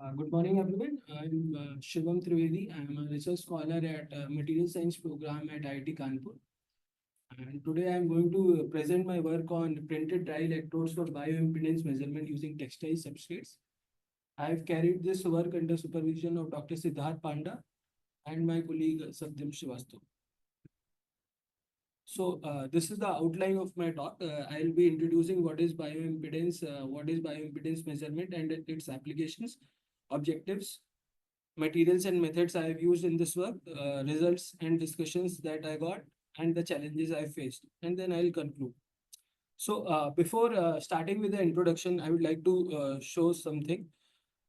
Good morning, everyone. I'm Shivam Trivedi. I'm a research scholar at Material Science program at IIT Kanpur. And today I'm going to present my work on printed dry electrodes for bioimpedance measurement using textile substrates. I've carried this work under supervision of Dr. Siddharth Panda and my colleague Satyam Srivastava. This is the outline of my talk. I'll be introducing what is bioimpedance measurement and its applications, objectives, materials and methods I have used in this work, results and discussions that I got, and the challenges I faced. And then I'll conclude. Before starting with the introduction, I would like to show something.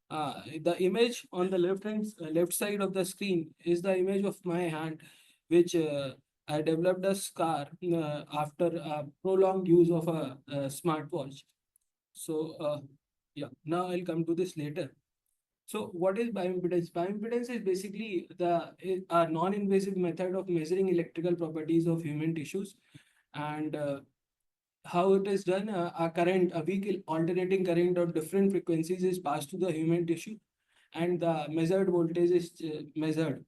The image on the left side of the screen is the image of my hand, which I developed a scar after prolonged use of a smartwatch. So, yeah, now I'll come to this later. So what is bioimpedance? Bioimpedance is basically a non-invasive method of measuring electrical properties of human tissues, and how it is done. A weak alternating current of different frequencies is passed to the human tissue, and the measured voltage is measured.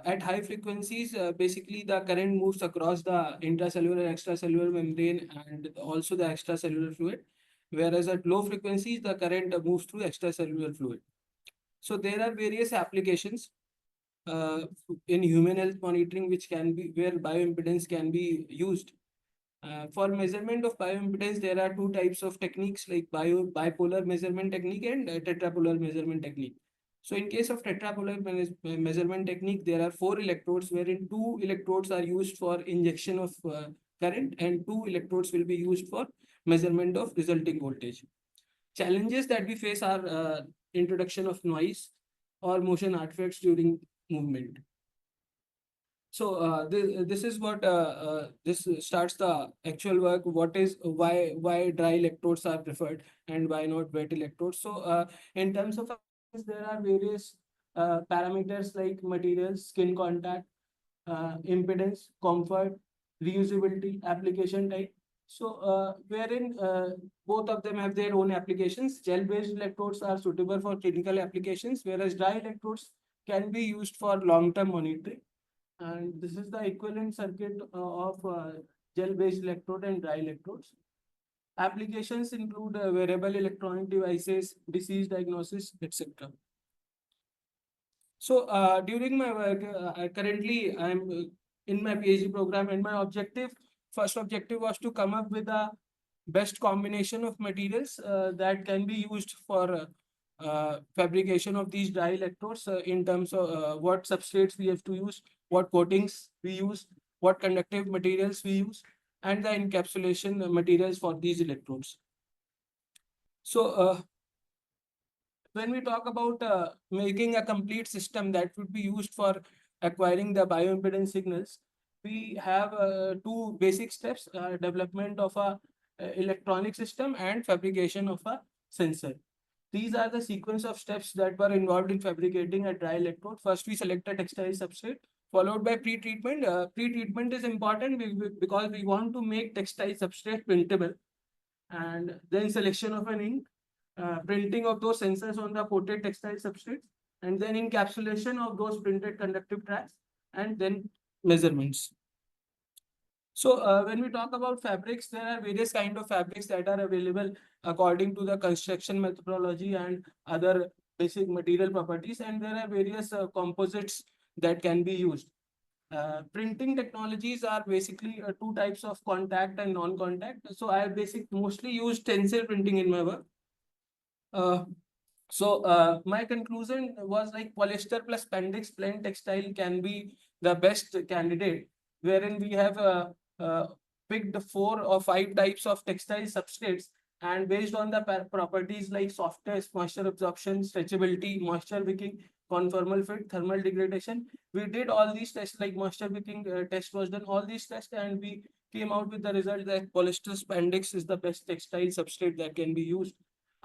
At high frequencies, basically the current moves across the intracellular and extracellular membrane and also the extracellular fluid, whereas at low frequencies, the current moves through extracellular fluid. So there are various applications uh, in human health monitoring which can be where bioimpedance can be used. For measurement of bioimpedance, there are two types of techniques like bipolar measurement technique and tetrapolar measurement technique. So in case of measurement technique, there are four electrodes wherein two electrodes are used for injection of current and two electrodes will be used for measurement of resulting voltage. Challenges that we face are introduction of noise or motion artifacts during movement. This is what this starts the actual work. What is why dry electrodes are preferred and why not wet electrodes? In terms of applications, there are various parameters like materials, skin contact, impedance, comfort, reusability, application type. Wherein both of them have their own applications. Gel-based electrodes are suitable for clinical applications, whereas dry electrodes can be used for long-term monitoring. And this is the equivalent circuit of gel-based electrode and dry electrodes. Applications include wearable electronic devices, disease diagnosis, etc. During my work, currently I'm in my PhD program, and my first objective was to come up with a best combination of materials that can be used for fabrication of these dry electrodes in terms of what substrates we have to use, what coatings we use, what conductive materials we use, and the encapsulation materials for these electrodes. So, when we talk about making a complete system that would be used for acquiring the bioimpedance signals, we have two basic steps, development of a electronic system and fabrication of a sensor. These are the sequence of steps that were involved in fabricating a dry electrode. First, we select a textile substrate, followed by pre-treatment. Pre-treatment is important because we want to make textile substrate printable, and then selection of an ink, printing of those sensors on the coated textile substrates, and then encapsulation of those printed conductive tracks, and then measurements. When we talk about fabrics, there are various kind of fabrics that are available according to the construction methodology and other basic material properties, and there are various composites that can be used. Printing technologies are basically two types of contact and non-contact. So I mostly use tensile printing in my work. Uh, my conclusion was like polyester plus spandex blend textile can be the best candidate, wherein we have picked four or five types of textile substrates, and based on the properties like softness, moisture absorption, stretchability, moisture wicking, conformal fit, thermal degradation, we did all these tests. Like moisture wicking test was done, all these tests, and we came out with the result that polyester spandex is the best textile substrate that can be used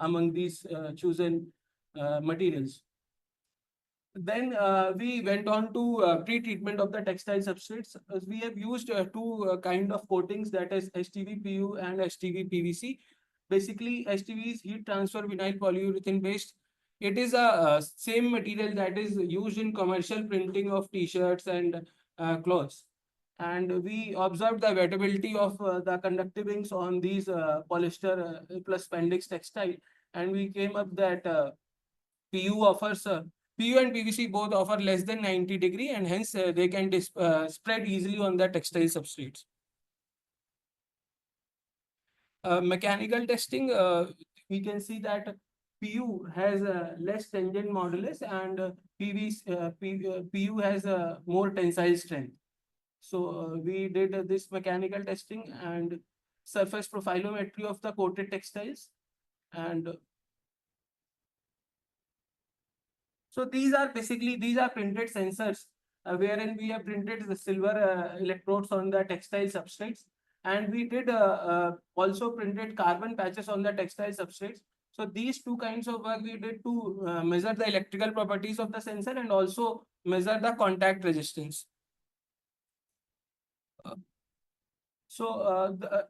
among these chosen materials. Then we went on to pre-treatment of the textile substrates. We have used two kind of coatings, that is STV-PU and STV-PVC. Basically, STV is heat transfer vinyl polyurethane based, It is a same material that is used in commercial printing of t-shirts and clothes. And we observed the wettability of the conductive inks on these polyester plus spandex textile, and we came up that PU offers PU and PVC both offer less than 90 degree, and hence they can spread easily on the textile substrates. Mechanical testing, we can see that PU has a less tangent modulus, and PU has a more tensile strength. So we did this mechanical testing and surface profilometry of the coated textiles. And so these are printed sensors, wherein we have printed the silver electrodes on the textile substrates, and we did also printed carbon patches on the textile substrates. So these two kinds of work we did to measure the electrical properties of the sensor and also measure the contact resistance.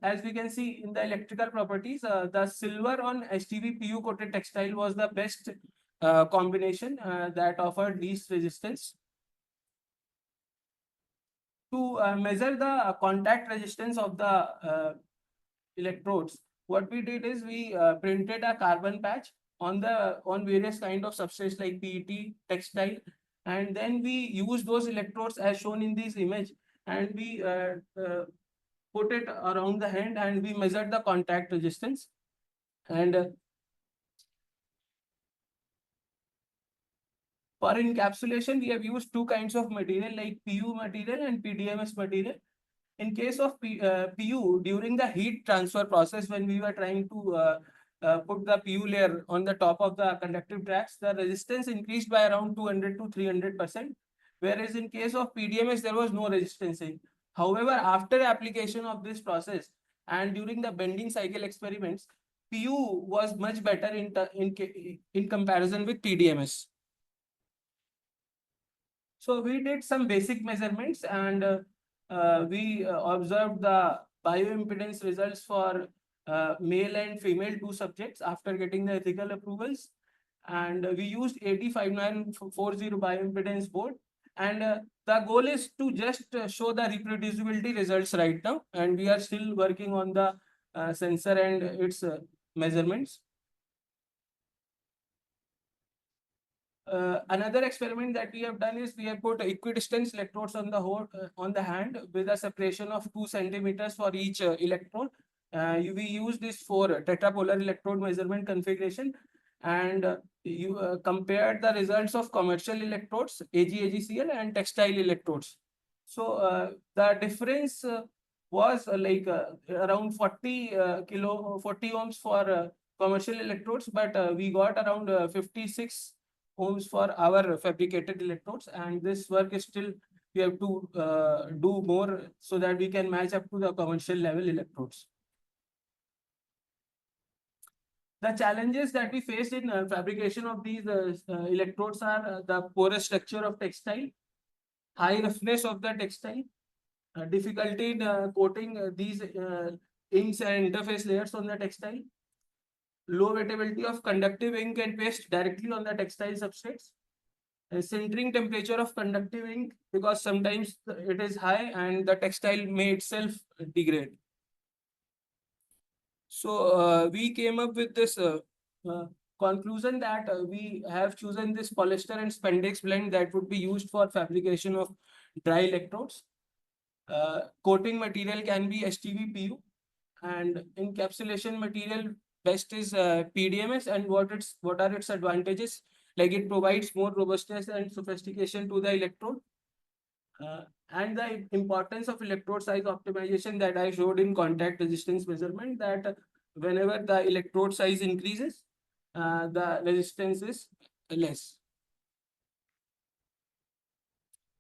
As we can see in the electrical properties, the silver on HTV PU coated textile was the best combination that offered least resistance. To measure the contact resistance of the electrodes, what we did is we printed a carbon patch on various kind of substrates like PET, textile, and then we used those electrodes as shown in this image, and we put it around the hand and we measured the contact resistance. And for encapsulation, we have used two kinds of material like PU material and PDMS material. In case of PU, during the heat transfer process, when we were trying to put the PU layer on the top of the conductive tracks, the resistance increased by around 200 to 300%. Whereas in case of PDMS, there was no resistance. However, after application of this process and during the bending cycle experiments, PU was much better in comparison with PDMS. So we did some basic measurements, and we observed the bioimpedance results for male and female two subjects after getting the ethical approvals. And we used 85940 bioimpedance board. And the goal is to just show the reproducibility results right now. And we are still working on the sensor and its measurements. Another experiment that we have done is we have put equidistant electrodes on the on the hand with a separation of 2 centimeters for each electrode. We use this for tetrapolar electrode measurement configuration, and you compared the results of commercial electrodes, AgCl, and textile electrodes. So the difference was around 40 ohms for commercial electrodes, but we got around 56 ohms for our fabricated electrodes, and this work is still, we have to do more so that we can match up to the commercial level electrodes. The challenges that we faced in fabrication of these electrodes are the porous structure of textile, high roughness of the textile, difficulty in coating these inks and interface layers on the textile, low wettability of conductive ink and paste directly on the textile substrates, sintering temperature of conductive ink because sometimes it is high and the textile may itself degrade. So we came up with this conclusion that we have chosen this polyester and spandex blend that would be used for fabrication of dry electrodes. Coating material can be HTV-PU, and encapsulation material best is PDMS. And what are its advantages? Like it provides more robustness and sophistication to the electrode. And the importance of electrode size optimization that I showed in contact resistance measurement, that whenever the electrode size increases, the resistance is less.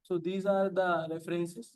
So these are the references.